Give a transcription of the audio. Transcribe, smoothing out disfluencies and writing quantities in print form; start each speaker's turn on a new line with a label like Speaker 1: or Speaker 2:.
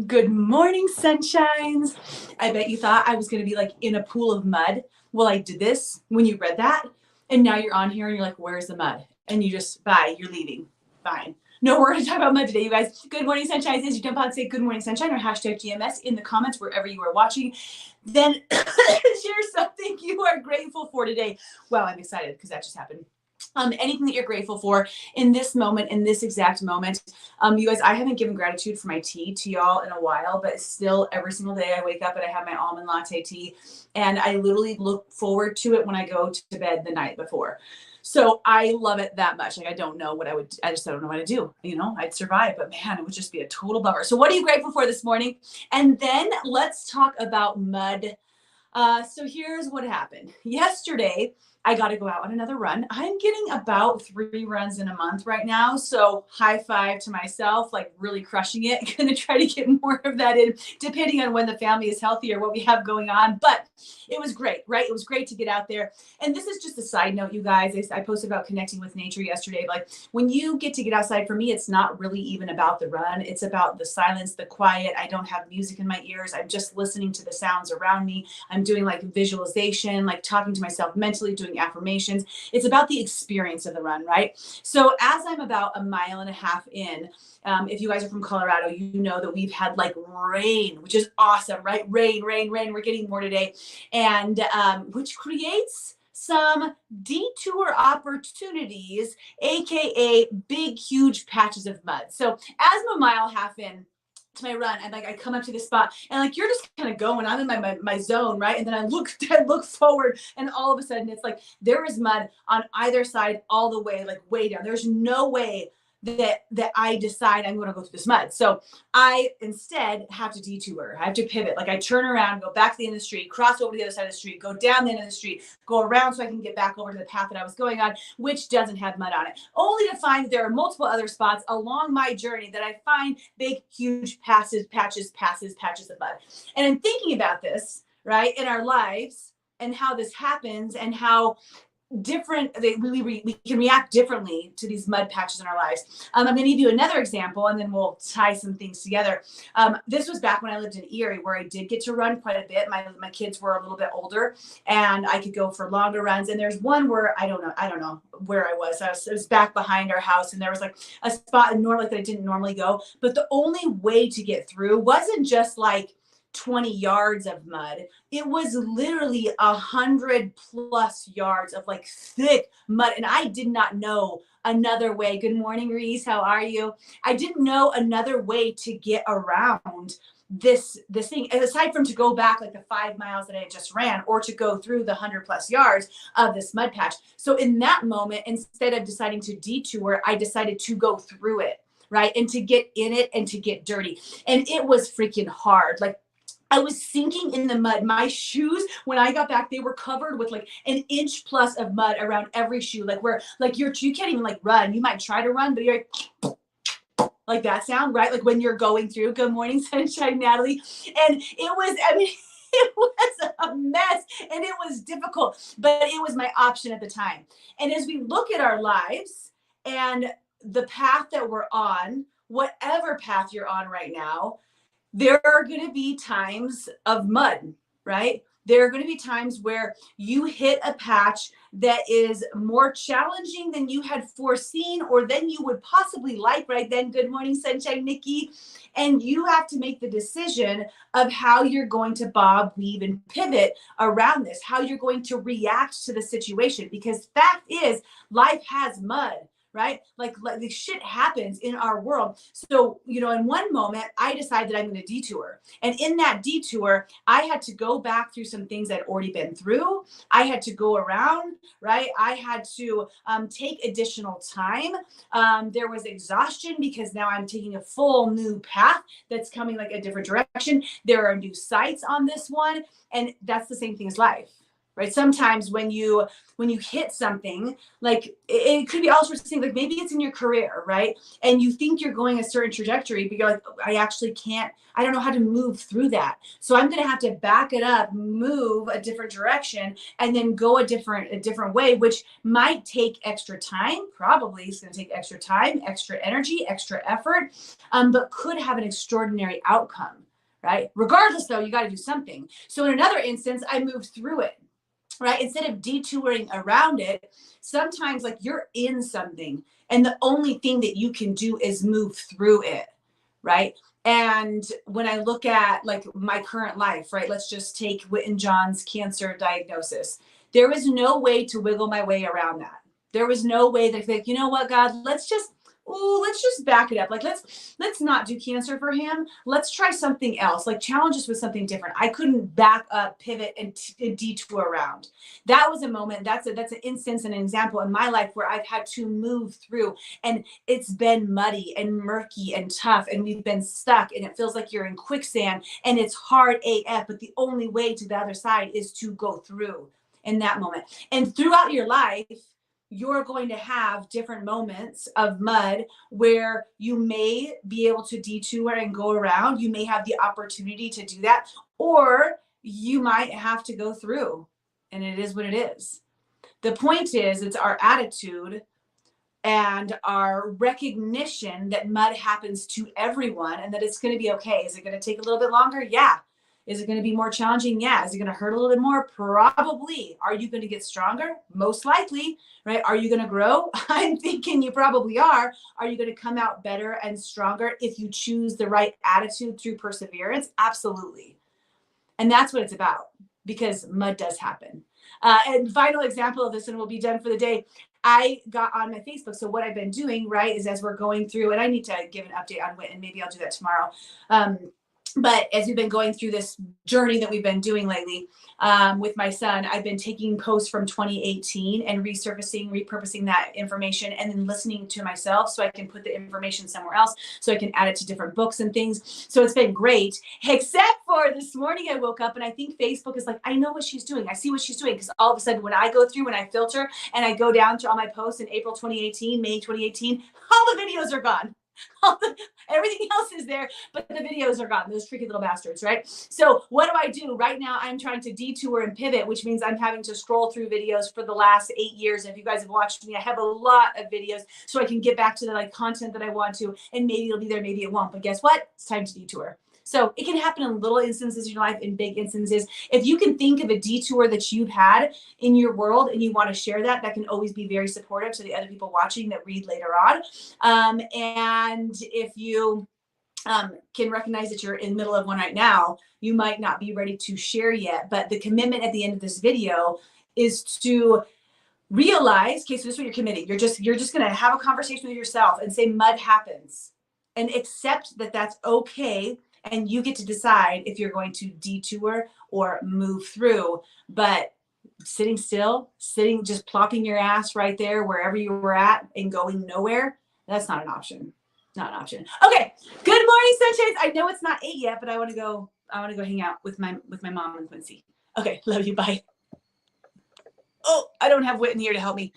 Speaker 1: Good morning, sunshines. I bet you thought I was going to be like in a pool of mud. Well, I did this when you read that. And now you're on here and you're like, where's the mud? And you just, bye, you're leaving. Fine. No, we're going to talk about mud today, you guys. Good morning, sunshines. As you jump on, say good morning, sunshine, or hashtag GMS in the comments wherever you are watching. Then share something you are grateful for today. Wow, I'm excited because that just happened. Anything that you're grateful for in this moment, in this exact moment. You guys, I haven't given gratitude for my tea to y'all in a while, but still every single day I wake up and I have my almond latte tea, and I literally look forward to it when I go to bed the night before. So I love it that much. Like I don't know what I just don't know what to do. I'd survive, but man, it would just be a total bummer. So what are you grateful for this morning? And then let's talk about mud. So here's what happened. Yesterday, I got to go out on another run. I'm getting about 3 runs in a month right now. So high five to myself, like really crushing it. Going to try to get more of that in, depending on when the family is healthy or what we have going on. But it was great, right? It was great to get out there. And this is just a side note, you guys. I posted about connecting with nature yesterday. Like when you get outside, for me, it's not really even about the run. It's about the silence, the quiet. I don't have music in my ears. I'm just listening to the sounds around me. I'm doing like visualization, like talking to myself mentally, doing affirmations. It's about the experience of the run, right? So as I'm about 1.5 miles in, if you guys are from Colorado, you know that we've had like rain, which is awesome, right? Rain. We're getting more today. And which creates some detour opportunities, AKA big, huge patches of mud. So as I'm 1.5 miles in to my run, and like I come up to this spot and like you're just kind of going, I'm in my zone, right? And then I look forward, and all of a sudden it's like there is mud on either side all the way, like way down. There's no way that I decide I'm going to go through this mud. So I instead have to detour. I have to pivot. Like I turn around, go back to the end of the street, cross over to the other side of the street, go down the end of the street, go around so I can get back over to the path that I was going on, which doesn't have mud on it. Only to find that there are multiple other spots along my journey that I find big, huge patches of mud. And in thinking about this, right, in our lives and how this happens and how different we can react differently to these mud patches in our lives. I'm going to give you another example and then we'll tie some things together. This was back when I lived in Erie, where I did get to run quite a bit. My kids were a little bit older and I could go for longer runs. And there's one where I don't know where I was. It was back behind our house, and there was like a spot in Norlick that I didn't normally go, but the only way to get through wasn't just like 20 yards of mud. It was literally 100+ yards of like thick mud. And I did not know another way. Good morning, Reese. How are you? I didn't know another way to get around this thing, aside from to go back like the 5 miles that I had just ran, or to go through the 100+ yards of this mud patch. So in that moment, instead of deciding to detour, I decided to go through it, right? And to get in it and to get dirty. And it was freaking hard. Like I was sinking in the mud. My shoes, when I got back, they were covered with like 1+ inch of mud around every shoe. Like where, like you can't even like run. You might try to run, but you're like that sound, right? Like when you're going through. Good morning, sunshine, Natalie. And it was, I mean, it was a mess and it was difficult, but it was my option at the time. And as we look at our lives and the path that we're on, whatever path you're on right now, there are going to be times of mud, right? There are going to be times where you hit a patch that is more challenging than you had foreseen or than you would possibly like right then. Good morning, sunshine, Nikki. And you have to make the decision of how you're going to bob, weave, and pivot around this, how you're going to react to the situation. Because fact is, life has mud. Right? Like the shit happens in our world. So, in one moment, I decided that I'm going to detour. And in that detour, I had to go back through some things I'd already been through. I had to go around, right? I had to take additional time. There was exhaustion because now I'm taking a full new path that's coming like a different direction. There are new sights on this one. And that's the same thing as life. right? Sometimes when you hit something, like it could be all sorts of things, like maybe it's in your career, right? And you think you're going a certain trajectory, but you're like, I actually can't, I don't know how to move through that. So I'm going to have to back it up, move a different direction, and then go a different way, which might take extra time. Probably it's going to take extra time, extra energy, extra effort, but could have an extraordinary outcome, right? Regardless, though, you got to do something. So in another instance, I moved through it, right? Instead of detouring around it, sometimes like you're in something and the only thing that you can do is move through it, right? And when I look at like my current life, right, let's just take Whit and John's cancer diagnosis. There was no way to wiggle my way around that. There was no way that like, you know what, God, let's just back it up. Like let's not do cancer for him. Let's try something else. Like challenge us with something different. I couldn't back up, pivot, and detour around. That was a moment. That's an instance and an example in my life where I've had to move through, and it's been muddy and murky and tough, and we've been stuck, and it feels like you're in quicksand, and it's hard AF. But the only way to the other side is to go through in that moment. And throughout your life, you're going to have different moments of mud where you may be able to detour and go around. You may have the opportunity to do that, or you might have to go through, and it is what it is. The point is, it's our attitude and our recognition that mud happens to everyone and that it's going to be okay. Is it going to take a little bit longer? Yeah. Is it going to be more challenging? Yeah. Is it going to hurt a little bit more? Probably. Are you going to get stronger? Most likely, right? Are you going to grow? I'm thinking you probably are. Are you going to come out better and stronger if you choose the right attitude through perseverance? Absolutely. And that's what it's about, because mud does happen. And final example of this, and we'll be done for the day. I got on my Facebook. So what I've been doing, right, is as we're going through, and I need to give an update on Whit, and maybe I'll do that tomorrow. But as we've been going through this journey that we've been doing lately with my son, I've been taking posts from 2018 and repurposing that information, and then listening to myself so I can put the information somewhere else, so I can add it to different books and things. So it's been great, except for this morning I woke up and I think Facebook is like, I know what she's doing. I see what she's doing, because all of a sudden when I go through and I filter and I go down to all my posts in April 2018, May 2018, all the videos are gone. Everything else is there, but the videos are gone. Those tricky little bastards, right? So what do? Right now, I'm trying to detour and pivot, which means I'm having to scroll through videos for the last 8 years. And if you guys have watched me, I have a lot of videos so I can get back to the like content that I want to, and maybe it'll be there, maybe it won't. But guess what? It's time to detour. So it can happen in little instances in your life, in big instances. If you can think of a detour that you've had in your world and you want to share that, that can always be very supportive to the other people watching that read later on. And if you can recognize that you're in the middle of one right now, you might not be ready to share yet. But the commitment at the end of this video is to realize, okay, so this is what you're committing. You're just going to have a conversation with yourself and say, mud happens, and accept that that's okay. And you get to decide if you're going to detour or move through. But sitting still, just plopping your ass right there wherever you were at and going nowhere, that's not an option. Not an option. Okay. Good morning, sunshines. I know it's not 8 yet, but I want to go hang out with my mom and Quincy. Okay. Love you. Bye. Oh, I don't have Whit in here to help me.